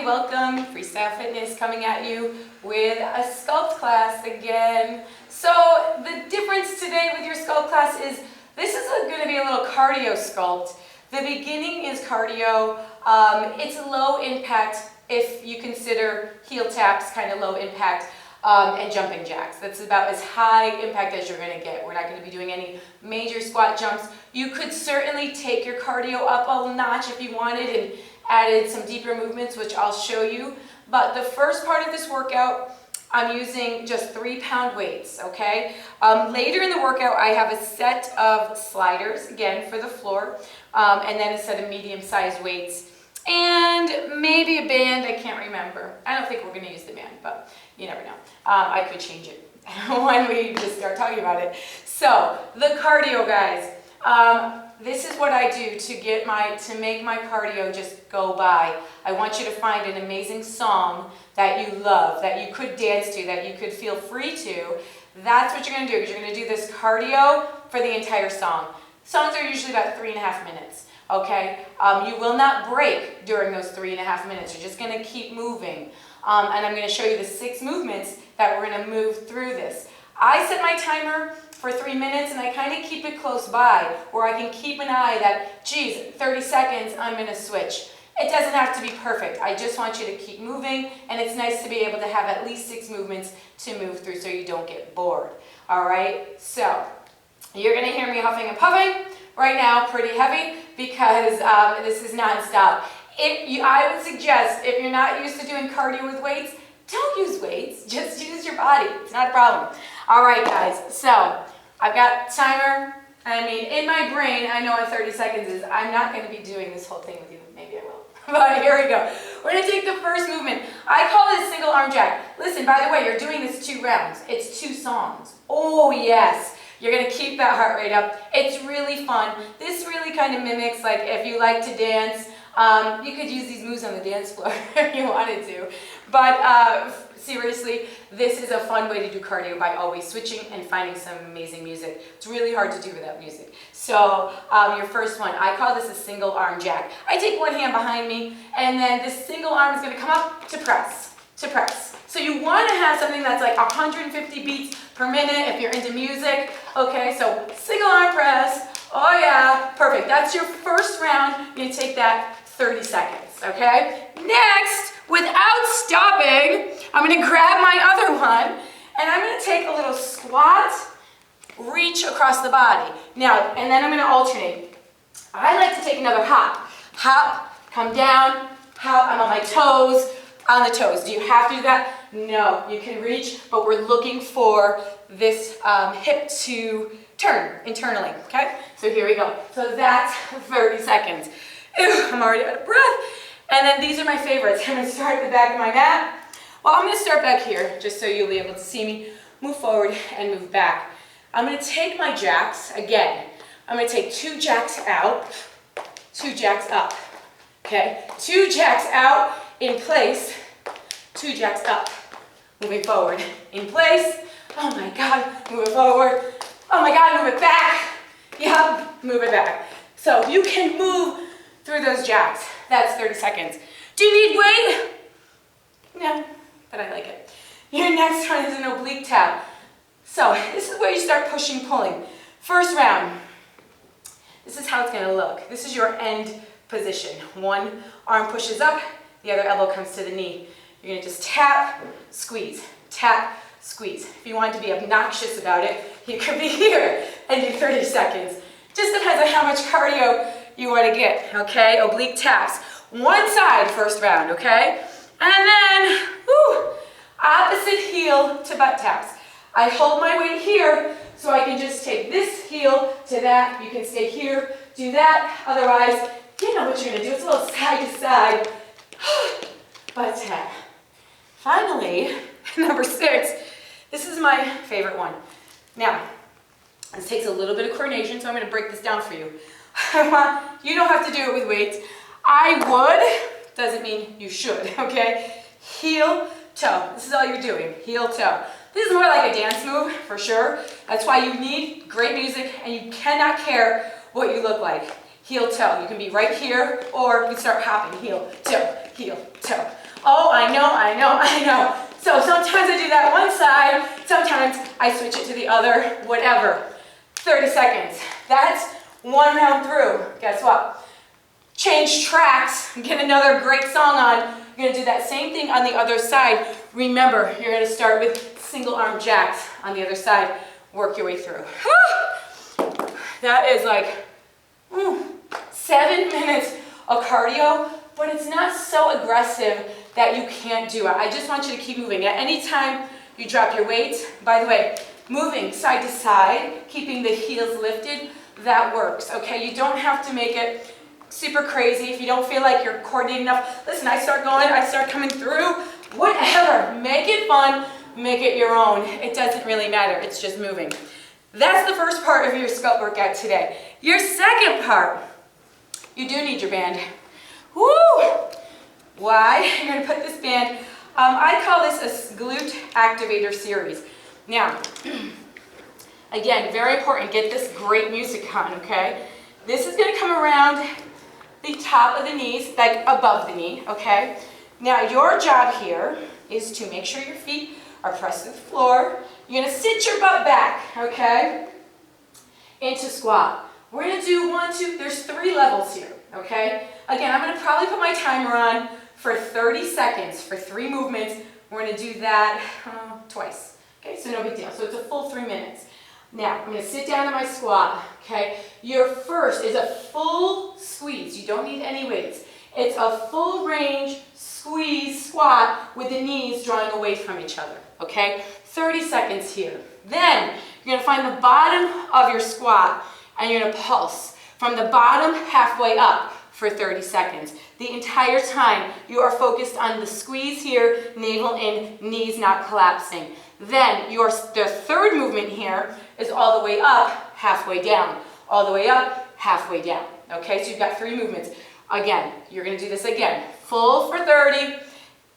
everybody, welcome. Freestyle Fitness coming at you with a Sculpt class again. So the difference today with your Sculpt class is this is going to be a little cardio Sculpt. The beginning is cardio. It's low impact if you consider heel taps kind of low impact and jumping jacks. That's about as high impact as you're going to get. We're not going to be doing any major squat jumps. You could certainly take your cardio up a notch if you wanted and added some deeper movements, which I'll show you. But the first part of this workout, I'm using just 3-pound weights, okay? Later in the workout, I have a set of sliders, again, for the floor, and then a set of medium-sized weights, and maybe a band, I can't remember. I don't think we're gonna use the band, but you never know. I could change it when we just start talking about it. So, the cardio, guys. This is what I do to make my cardio just go by. I want you to find an amazing song that you love, that you could dance to, that you could feel free to. That's what you're going to do, because you're going to do this cardio for the entire song. Songs are usually about 3.5 minutes, okay? You will not break during those 3.5 minutes. You're just going to keep moving. And I'm going to show you the 6 movements that we're going to move through this. I set my timer for 3 minutes, and I kind of keep it close by, where I can keep an eye that, geez, 30 seconds, I'm going to switch. It doesn't have to be perfect. I just want you to keep moving, and it's nice to be able to have at least 6 movements to move through so you don't get bored. All right, so you're going to hear me huffing and puffing right now, pretty heavy, because this is nonstop. I would suggest, if you're not used to doing cardio with weights, don't use weights, just use your body. It's not a problem. All right, guys, so I've got timer. I mean, in my brain, I know what 30 seconds is. I'm not going to be doing this whole thing with you. Maybe I will. But here we go. We're going to take the first movement. I call it a single arm jack. Listen, by the way, you're doing this 2 rounds. It's 2 songs. Oh, yes. You're going to keep that heart rate up. It's really fun. This really kind of mimics, like, if you like to dance, you could use these moves on the dance floor if you wanted to. But seriously, this is a fun way to do cardio by always switching and finding some amazing music. It's really hard to do without music. So your first one, I call this a single arm jack. I take one hand behind me, and then this single arm is going to come up to press, So you want to have something that's like 150 beats per minute if you're into music. Okay, so single arm press. Oh yeah, perfect. That's your first round. You're going to take that 30 seconds, okay? Next, without stopping, I'm going to grab my other one, and I'm going to take a little squat, reach across the body. Now, and then I'm going to alternate. I like to take another hop. Hop, come down, hop, I'm on my toes, on the toes. Do you have to do that? No, you can reach, but we're looking for this hip to turn internally, okay? So here we go. So that's 30 seconds. Ew, I'm already out of breath. And then these are my favorites. I'm going to start at the back of my mat. Well, I'm going to start back here, just so you'll be able to see me. Move forward and move back. I'm going to take my jacks again. I'm going to take 2 jacks out, 2 jacks up. Okay? 2 jacks out, in place, 2 jacks up. Moving forward, in place. Oh my God, move it forward. Oh my God, move it back. Yep, move it back. So you can move through those jacks. That's 30 seconds. Do you need weight? No, but I like it. Your next one is an oblique tap. So this is where you start pushing, pulling. First round. This is how it's going to look. This is your end position. One arm pushes up, the other elbow comes to the knee. You're going to just tap, squeeze, tap, squeeze. If you want to be obnoxious about it, you could be here and do 30 seconds. Just depends on how much cardio you want to get, okay? Oblique taps. One side first round, okay? And then, opposite heel to butt taps. I hold my weight here, so I can just take this heel to that. You can stay here, do that. Otherwise, you know what you're going to do. It's a little side to side. Butt tap. Finally, number 6. This is my favorite one. Now, this takes a little bit of coordination, so I'm going to break this down for you. You don't have to do it with weights. I would, doesn't mean you should, okay? Heel, toe. This is all you're doing, heel, toe. This is more like a dance move, for sure. That's why you need great music, and you cannot care what you look like. Heel, toe. You can be right here, or you can start hopping, heel, toe, Oh, I know. So sometimes I do that one side, sometimes I switch it to the other, whatever. 30 seconds. That's one round through. Guess what? Change tracks, get another great song on. You're gonna do that same thing on the other side. Remember, you're gonna start with single arm jacks on the other side. Work your way through. That is like 7 minutes of cardio, but it's not so aggressive that you can't do it. I just want you to keep moving. At any time you drop your weight, by the way, moving side to side, keeping the heels lifted, that works, okay? You don't have to make it super crazy. If you don't feel like you're coordinated enough, listen, I start going, I start coming through, whatever. Make it fun, make it your own. It doesn't really matter, it's just moving. That's the first part of your sculpt workout today. Your second part, you do need your band. Woo! Why? You're gonna put this band, I call this a glute activator series. Now, again, very important, get this great music on, okay? This is gonna come around the top of the knees, like above the knee, okay? Now, your job here is to make sure your feet are pressed to the floor. You're gonna sit your butt back, okay? Into squat. We're gonna do 1, 2, there's 3 levels here, okay? Again, I'm gonna probably put my timer on for 30 seconds for 3 movements. We're gonna do that twice, okay? So no big deal, so it's a full 3 minutes. Now, I'm gonna sit down in my squat, okay? Your first is a full squeeze. You don't need any weights. It's a full range squeeze squat with the knees drawing away from each other, okay? 30 seconds here. Then, you're gonna find the bottom of your squat and you're gonna pulse from the bottom halfway up for 30 seconds. The entire time, you are focused on the squeeze here, navel in, knees not collapsing. Then, the third movement here is all the way up, halfway down. All the way up, halfway down. Okay, so you've got 3 movements. Again, you're gonna do this again. Full for 30,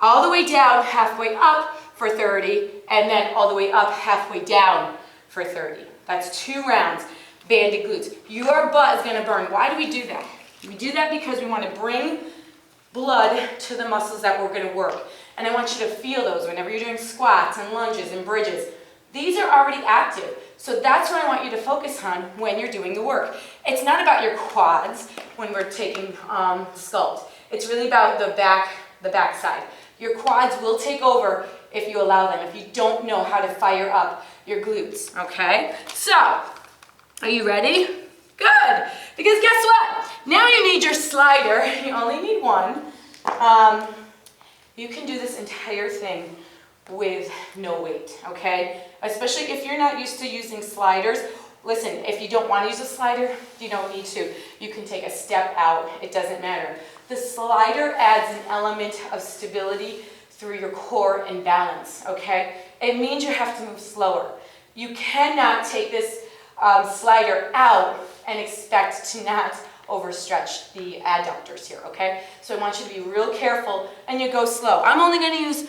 all the way down, halfway up for 30, and then all the way up, halfway down for 30. That's 2 rounds, banded glutes. Your butt is gonna burn. Why do we do that? We do that because we wanna bring blood to the muscles that we're gonna work. And I want you to feel those whenever you're doing squats and lunges and bridges. These are already active. So that's what I want you to focus on when you're doing the work. It's not about your quads when we're taking sculpt. It's really about the back side. Your quads will take over if you allow them, if you don't know how to fire up your glutes, okay? So, are you ready? Good, because guess what? Now you need your slider. You only need one. You can do this entire thing with no weight, okay? Especially if you're not used to using sliders. Listen, if you don't want to use a slider, you don't need to. You can take a step out, it doesn't matter. The slider adds an element of stability through your core and balance, okay? It means you have to move slower. You cannot take this slider out and expect to not overstretch the adductors here, okay? So I want you to be real careful and you go slow. I'm only gonna use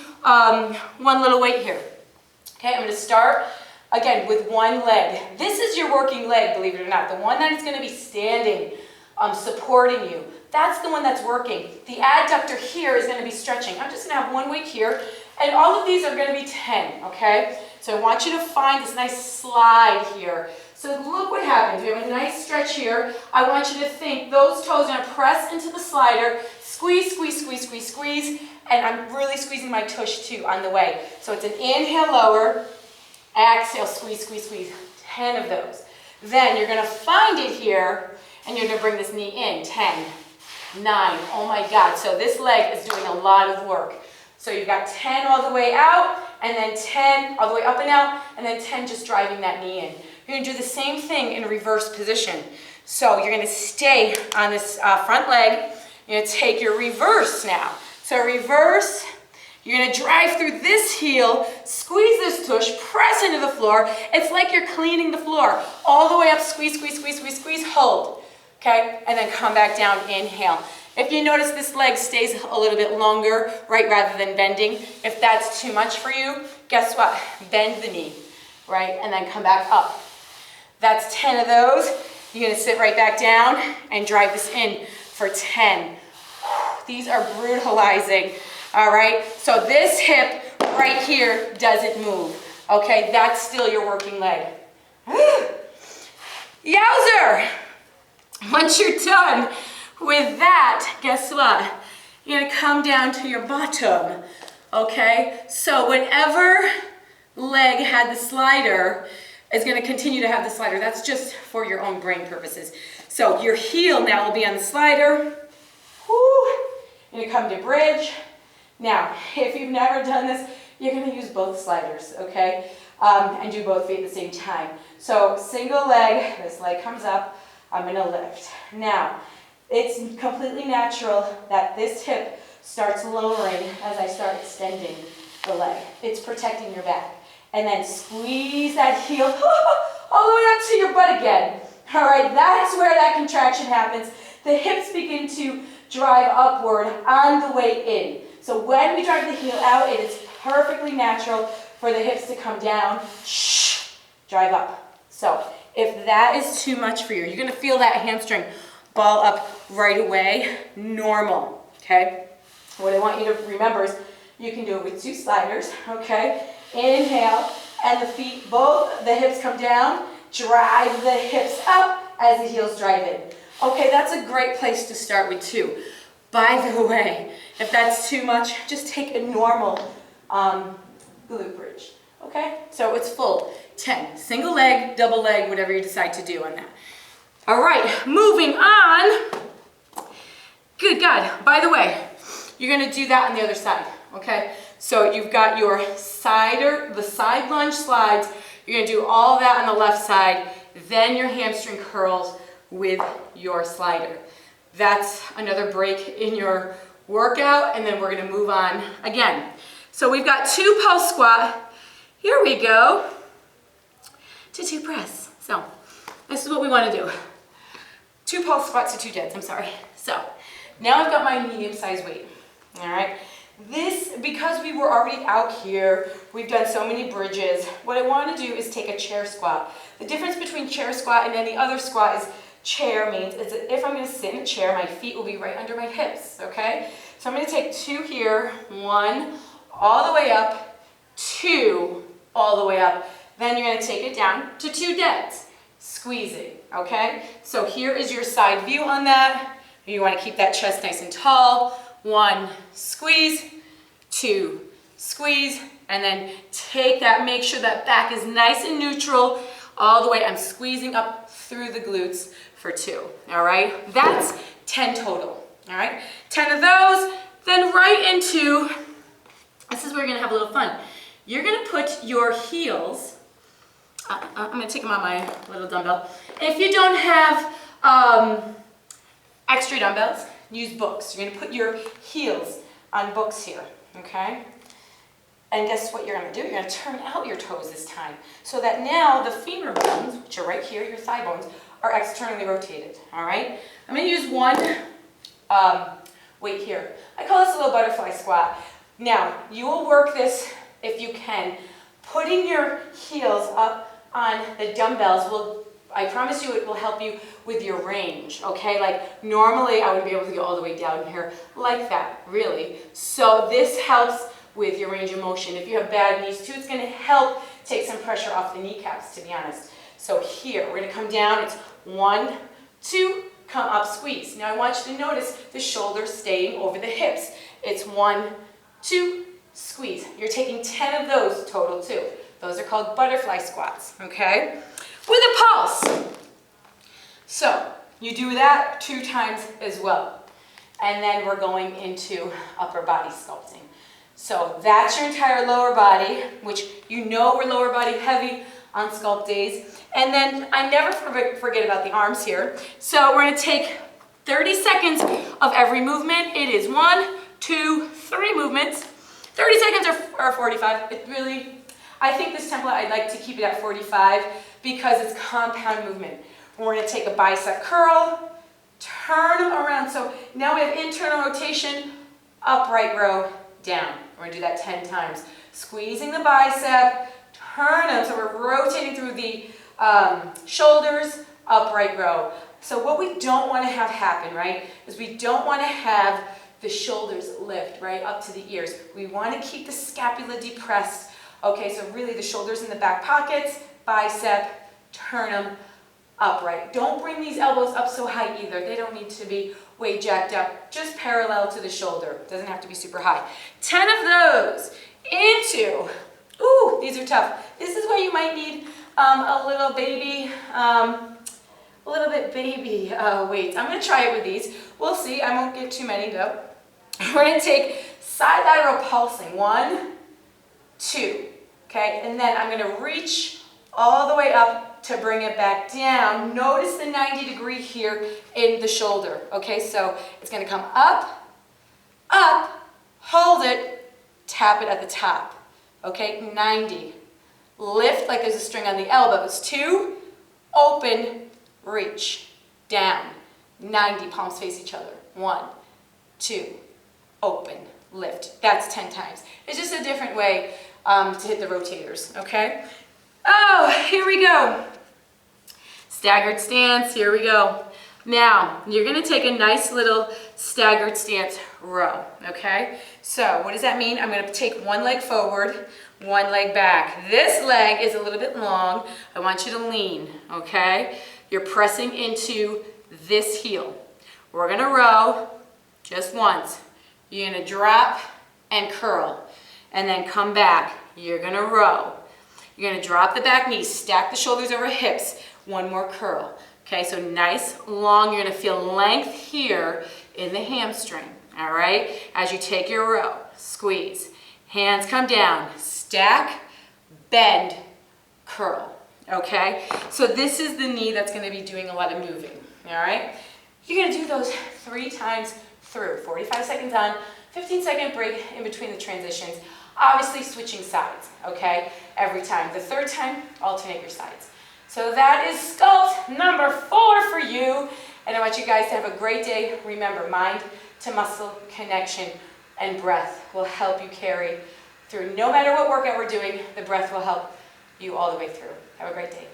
one little weight here. Okay, I'm gonna start again with one leg. This is your working leg, believe it or not. The one that is gonna be standing, supporting you. That's the one that's working. The adductor here is gonna be stretching. I'm just gonna have one weight here, and all of these are gonna be 10, okay? So I want you to find this nice slide here. So look what happens. We have a nice stretch here. I want you to think those toes are gonna press into the slider, squeeze, squeeze, squeeze, squeeze, squeeze, and I'm really squeezing my tush too on the way. So it's an inhale lower, exhale, squeeze, squeeze, squeeze, 10 of those. Then you're gonna find it here, and you're gonna bring this knee in, 10, 9, oh my God. So this leg is doing a lot of work. So you've got 10 all the way out, and then 10 all the way up and out, and then 10 just driving that knee in. You're gonna do the same thing in reverse position. So you're gonna stay on this front leg. You're gonna take your reverse now. So reverse, you're gonna drive through this heel, squeeze this tush, press into the floor. It's like you're cleaning the floor. All the way up, squeeze, squeeze, squeeze, squeeze, squeeze, hold. Okay, and then come back down, inhale. If you notice this leg stays a little bit longer, right, rather than bending, if that's too much for you, guess what? Bend the knee, right, and then come back up. That's 10 of those. You're gonna sit right back down and drive this in for 10. These are brutalizing. All right, so this hip right here doesn't move. Okay, that's still your working leg. Yowzer! Once you're done with that, guess what? You're gonna come down to your bottom. Okay, so whatever leg had the slider is gonna continue to have the slider. That's just for your own brain purposes. So your heel now will be on the slider. Woo. You're gonna come to bridge. Now, if you've never done this, you're gonna use both sliders, okay? And do both feet at the same time. So single leg, this leg comes up, I'm gonna lift. Now, it's completely natural that this hip starts lowering as I start extending the leg. It's protecting your back. And then squeeze that heel all the way up to your butt again. All right, that's where that contraction happens. The hips begin to drive upward on the way in. So when we drive the heel out, it is perfectly natural for the hips to come down, drive up. So if that is too much for you, you're gonna feel that hamstring ball up right away, normal, okay? What I want you to remember is you can do it with 2 sliders, okay? Inhale, and the feet, both the hips come down, drive the hips up as the heels drive in. Okay, that's a great place to start with 2. By the way, if that's too much, just take a normal glute bridge, okay? So it's full, 10, single leg, double leg, whatever you decide to do on that. All right, moving on. Good God, by the way, you're gonna do that on the other side, okay? So you've got your the side lunge slides, you're gonna do all that on the left side, then your hamstring curls with your slider. That's another break in your workout, and then we're gonna move on again. So we've got 2 post squat. Here we go to 2 press. So this is what we wanna do. 2 post squats to 2 deads, I'm sorry. So now I've got my medium-sized weight, all right? This, because we were already out here, we've done so many bridges, what I wanna do is take a chair squat. The difference between chair squat and any other squat is chair means is that if I'm gonna sit in a chair, my feet will be right under my hips, okay? So I'm gonna take 2 here, 1, all the way up, 2, all the way up. Then you're gonna take it down to 2 deads, squeezing, okay? So here is your side view on that. You wanna keep that chest nice and tall. 1, squeeze, 2, squeeze, and then take that, make sure that back is nice and neutral all the way. I'm squeezing up through the glutes for 2, all right? That's 10 total, all right? 10 of those, then right into, this is where you're gonna have a little fun. You're gonna put your heels, I'm gonna take them on my little dumbbell. If you don't have extra dumbbells, use books. You're gonna put your heels on books here, okay? And guess what you're gonna do? You're gonna turn out your toes this time so that now the femur bones, which are right here, your thigh bones, are externally rotated, all right? I'm gonna use 1 weight here. I call this a little butterfly squat. Now, you will work this if you can. Putting your heels up on the dumbbells will, I promise you, it will help you with your range, okay? Like normally I would be able to go all the way down here like that, really. So this helps with your range of motion. If you have bad knees too, it's gonna help take some pressure off the kneecaps, to be honest. So here, we're gonna come down, it's 1, 2, come up, squeeze. Now I want you to notice the shoulders staying over the hips. It's 1, 2, squeeze. You're taking 10 of those total too. Those are called butterfly squats, okay? With a pulse. So you do that 2 times as well. And then we're going into upper body sculpting. So that's your entire lower body, which you know we're lower body heavy on sculpt days. And then I never forget about the arms here. So we're gonna take 30 seconds of every movement. It is 1, 2, 3 movements. 30 seconds or 45. It really, I think this template, I'd like to keep it at 45 because it's compound movement. We're gonna take a bicep curl, turn them around. So now we have internal rotation, upright row, down. We're gonna do that 10 times. Squeezing the bicep, turn them. So we're rotating through the shoulders, upright row. So what we don't wanna have happen, right, is we don't wanna have the shoulders lift right up to the ears. We want to keep the scapula depressed. Okay, so really the shoulders in the back pockets, bicep, turn them upright. Don't bring these elbows up so high either. They don't need to be way jacked up, just parallel to the shoulder. Doesn't have to be super high. 10 of those into, ooh, these are tough. This is where you might need a little baby, weights. I'm gonna try it with these. We'll see, I won't get too many though. We're gonna take side lateral pulsing, 1, 2, okay? And then I'm gonna reach all the way up to bring it back down. Notice the 90-degree here in the shoulder, okay? So it's gonna come up, up, hold it, tap it at the top, okay? 90. Lift like there's a string on the elbows. 2, open, reach, down. 90, palms face each other. 1, 2, open, lift. That's 10 times. It's just a different way to hit the rotators, okay? Oh, here we go. Staggered stance, here we go. Now, you're gonna take a nice little staggered stance row, okay? So, what does that mean? I'm gonna take one leg forward, one leg back. This leg is a little bit long. I want you to lean, okay? You're pressing into this heel. We're gonna row just once. You're gonna drop and curl, and then come back. You're gonna row. You're gonna drop the back knee, stack the shoulders over hips. One more curl. Okay, so nice, long. You're gonna feel length here in the hamstring, all right? As you take your row, squeeze. Hands come down, stack, bend, curl, okay? So this is the knee that's gonna be doing a lot of moving, all right? You're gonna do those 3 times through. 45 seconds on, 15-second break in between the transitions. Obviously switching sides, okay? Every time. The 3rd time, alternate your sides. So that is Sculpt number 4 for you. And I want you guys to have a great day. Remember, mind to muscle connection and breath will help you carry through. No matter what workout we're doing, the breath will help you all the way through. Have a great day.